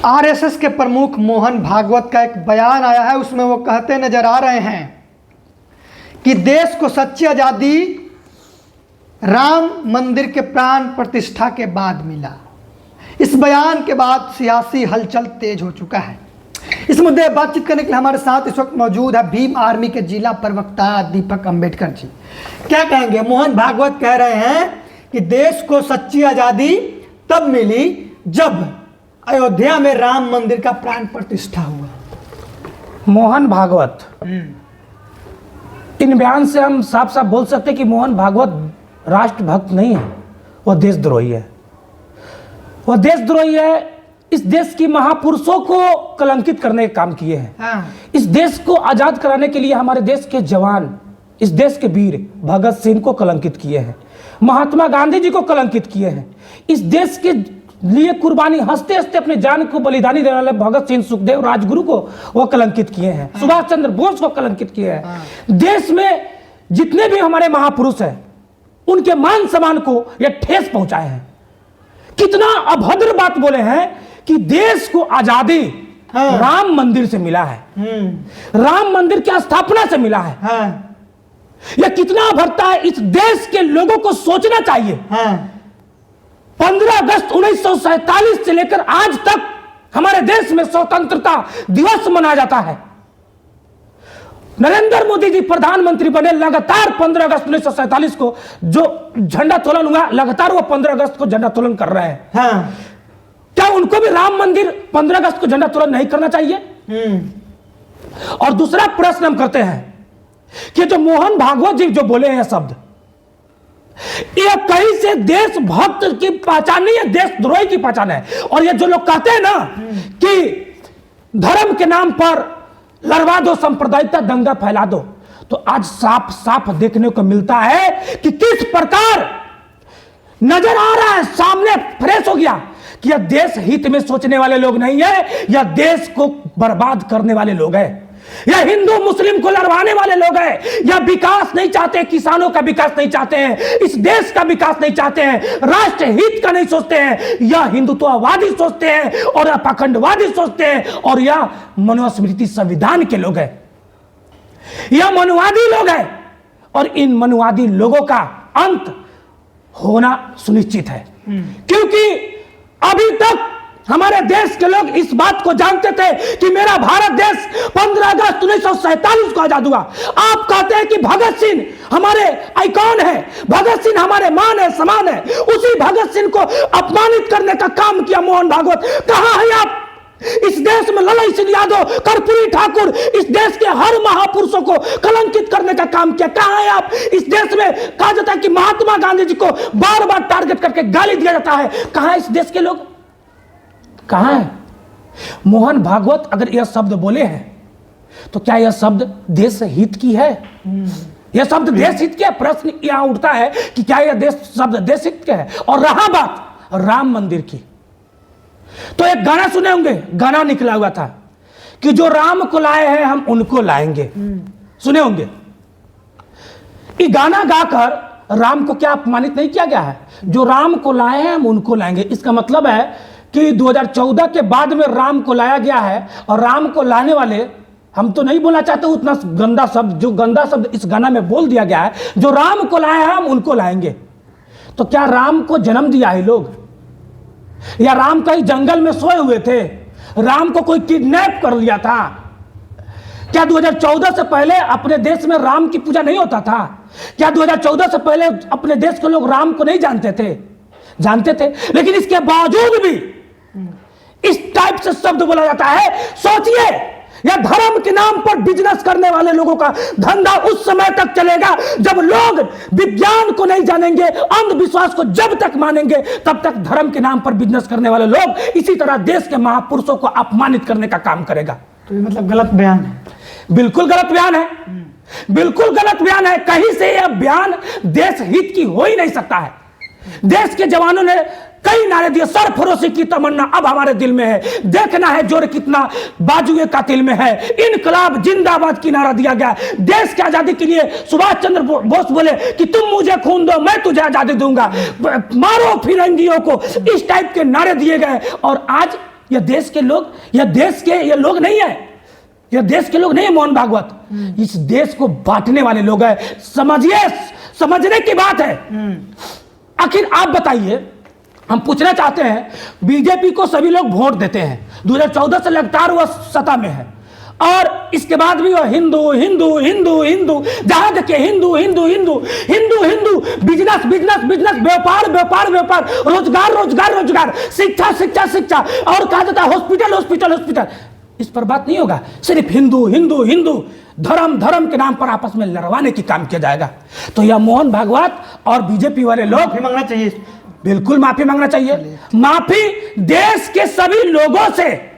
RSS के प्रमुख मोहन भागवत का एक बयान आया है, उसमें वो कहते नजर आ रहे हैं कि देश को सच्ची आज़ादी राम मंदिर के प्राण प्रतिष्ठा के बाद मिला। इस बयान के बाद सियासी हलचल तेज हो चुका है। इस मुद्दे पर बातचीत करने के लिए हमारे साथ इस वक्त मौजूद है भीम आर्मी के जिला प्रवक्ता दीपक अंबेडकर जी। क्या कहेंगे? मोहन भागवत कह रहे हैं कि देश को सच्ची आज़ादी तब मिली जब अयोध्या में राम मंदिर का प्राण प्रतिष्ठा हुआ। मोहन भागवत, इन बयान से हम साफ साफ बोल सकते हैं कि मोहन भागवत राष्ट्रभक्त नहीं है, वह देशद्रोही है। वह देशद्रोही है। इस देश की महापुरुषों को कलंकित करने का काम किए हैं। हाँ। इस देश को आजाद कराने के लिए हमारे देश के जवान, इस देश के वीर भगत सिंह को कलंकित किए हैं, महात्मा गांधी जी को कलंकित किए हैं। इस देश के लिए कुर्बानी हंसते हंसते अपने जान को बलिदानी देने वाले भगत सिंह, सुखदेव, राजगुरु को वो कलंकित किए हैं। हाँ। सुभाष चंद्र बोस को कलंकित किए हैं। हाँ। देश में जितने भी हमारे महापुरुष हैं उनके मान सम्मान को ये ठेस पहुंचाए हैं। कितना अभद्र बात बोले हैं कि देश को आजादी हाँ। राम मंदिर से मिला है, राम मंदिर की स्थापना से मिला है। हाँ। यह कितना अभद्रता है। इस देश के लोगों को सोचना चाहिए। हाँ। 15 अगस्त 1947 से लेकर आज तक हमारे देश में स्वतंत्रता दिवस मनाया जाता है। नरेंद्र मोदी जी प्रधानमंत्री बने, लगातार 15 अगस्त 1947 को जो झंडा तोलन हुआ, लगातार वो 15 अगस्त को झंडा तोलन कर रहे हैं। हाँ। क्या उनको भी राम मंदिर 15 अगस्त को झंडा तोलन नहीं करना चाहिए? और दूसरा प्रश्न हम करते हैं कि जो मोहन भागवत जी जो बोले हैं शब्द, यह कहीं से देशभक्त की पहचान नहीं है, देशद्रोही की पहचान है। और ये जो लोग कहते हैं ना कि धर्म के नाम पर लड़वा दो, सांप्रदायिकता, दंगा फैला दो, तो आज साफ साफ देखने को मिलता है कि किस प्रकार नजर आ रहा है, सामने फ्रेश हो गया कि यह देश हित में सोचने वाले लोग नहीं है, यह देश को बर्बाद करने वाले लोग हैं। यह हिंदू मुस्लिम को लड़वाने वाले लोग हैं। यह विकास नहीं चाहते, किसानों का विकास नहीं चाहते हैं, इस देश का विकास नहीं चाहते हैं, राष्ट्र हित का नहीं सोचते हैं। यह हिंदुत्ववादी सोचते हैं और यह पाखंडवादी सोचते हैं और यह मनुस्मृति संविधान के लोग हैं। यह मनुवादी लोग हैं और इन मनुवादी लोगों का अंत होना सुनिश्चित है। क्योंकि अभी तक हमारे देश के लोग इस बात को जानते थे कि मेरा भारत देश 15 अगस्त 1947 को आजाद हुआ। आप कहते हैं कि भगत सिंह हमारे आइकॉन है, भगत सिंह हमारे मान है, समान है। उसी भगत सिंह को अपमानित करने का काम किया मोहन भागवत। कहां है आप? इस देश में ललन सिंह यादव, कर्पूरी ठाकुर, इस देश के हर महापुरुषों को कलंकित करने का काम किया। कहां है आप? इस देश में कहा जाता है कि महात्मा गांधी जी को बार बार टारगेट करके गाली दिया जाता है। कहां है इस देश के लोग? कहां है? मोहन भागवत अगर यह शब्द बोले हैं तो क्या यह शब्द देश हित की है? यह शब्द देश हित का प्रश्न यहां उठता है कि क्या यह देश शब्द देश हित का है? और रहा बात राम मंदिर की, तो एक गाना सुने होंगे, गाना निकला हुआ था कि जो राम को लाए हैं हम उनको लाएंगे। सुने होंगे। ये गाना गाकर राम को क्या अपमानित नहीं किया गया है? जो राम को लाए हैं हम उनको लाएंगे। इसका मतलब है कि 2014 के बाद में राम को लाया गया है और राम को लाने वाले, हम तो नहीं बोलना चाहते उतना गंदा शब्द, जो गंदा शब्द इस गाना में बोल दिया गया है, जो राम को लाए हैं हम उनको लाएंगे। तो क्या राम को जन्म दिया है लोग, या राम कहीं जंगल में सोए हुए थे? राम को कोई किडनैप कर लिया था? क्या 2014 से पहले अपने देश में राम की पूजा नहीं होता था? क्या 2014 से पहले अपने देश के लोग राम को नहीं जानते थे? जानते थे। लेकिन इसके बावजूद भी इस टाइप से शब्द बोला जाता है। सोचिए, यह धर्म के नाम पर बिजनेस करने वाले लोगों का धंधा उस समय तक चलेगा जब लोग विज्ञान को नहीं जानेंगे, अंधविश्वास को जब तक मानेंगे, तब तक धर्म के नाम पर बिजनेस करने वाले लोग इसी तरह देश के महापुरुषों को अपमानित करने का काम करेगा। तो ये मतलब गलत बयान है। बिल्कुल गलत बयान है, बिल्कुल गलत बयान है। कहीं से यह बयान देश हित की हो ही नहीं सकता है। देश के जवानों ने कई नारे दिए, सरफरोशी की तमन्ना अब हमारे दिल में है, देखना है जोर कितना बाजुए कातिल में है, इनकलाब जिंदाबाद की नारा दिया गया। देश की आजादी के लिए सुभाष चंद्र बोस बोले कि तुम मुझे खून दो मैं तुझे आजादी दूंगा, मारो फिरंगियों को, इस टाइप के नारे दिए गए। और आज ये देश के लोग, ये लोग नहीं है, ये देश के लोग नहीं है मोहन भागवत, इस देश को बांटने वाले लोग हैं। समझिए, समझने की बात है। आखिर आप बताइए, हम पूछना चाहते हैं, बीजेपी को सभी लोग वोट देते हैं, 2014 से लगातार वह सत्ता में है, और इसके बाद भी वो हिंदू हिंदू हिंदू हिंदू, जहां देखिए Hindu Hindu Hindu Hindu Hindu, business business business, व्यापार व्यापार व्यापार, रोजगार रोजगार रोजगार, शिक्षा शिक्षा शिक्षा, और कहा जाता है हॉस्पिटल हॉस्पिटल हॉस्पिटल। इस पर बात नहीं होगा, सिर्फ हिंदू हिंदू हिंदू, धर्म धर्म के नाम पर आपस में लड़वाने की काम किया जाएगा। तो यह मोहन भागवत और बीजेपी वाले लोग, माफी मांगना चाहिए, बिल्कुल माफी मांगना चाहिए। माफी देश के सभी लोगों से,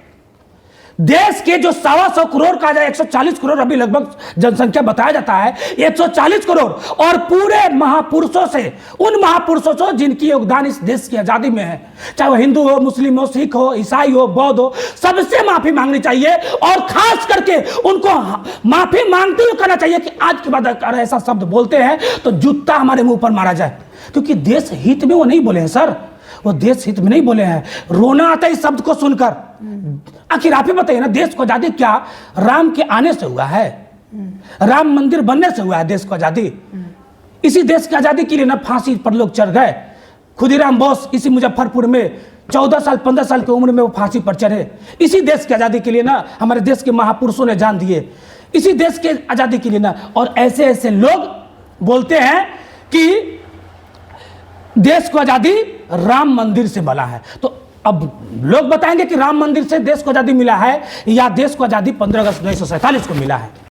देश के जो 125 करोड़ का जाए, 140 करोड़ अभी लगभग जनसंख्या बताया जाता है, 140 करोड़, और पूरे महापुरुषों से, उन महापुरुषों से जिनकी योगदान इस देश की आजादी में है, चाहे वो हिंदू हो, मुस्लिम हो, सिख हो, ईसाई हो, बौद्ध हो, सबसे माफी मांगनी चाहिए। और खास करके उनको माफी मांगते हुए कहना चाहिए कि आज के बाद अगर ऐसा शब्द बोलते हैं तो जूता हमारे मुंह पर मारा जाए, क्योंकि देश हित में वो नहीं बोले हैं सर, वो देश हित में नहीं बोले हैं। रोना आता है इस शब्द को सुनकर। आखिर आप ही बताइए ना, देश को आजादी क्या राम के आने से हुआ है? राम मंदिर बनने से हुआ है देश को आजादी? इसी देश की आजादी के लिए ना फांसी पर लोग चढ़ गए। खुदीराम बोस इसी मुजफ्फरपुर में 14 साल 15 साल की उम्र में वो फांसी पर चढ़े। इसी देश की आजादी के लिए ना हमारे देश के महापुरुषों ने जान दिए, इसी देश के आजादी के लिए ना। और ऐसे ऐसे लोग बोलते हैं कि देश को आजादी राम मंदिर से मिला है। तो अब लोग बताएंगे कि राम मंदिर से देश को आजादी मिला है या देश को आजादी 15 अगस्त 1947 को मिला है।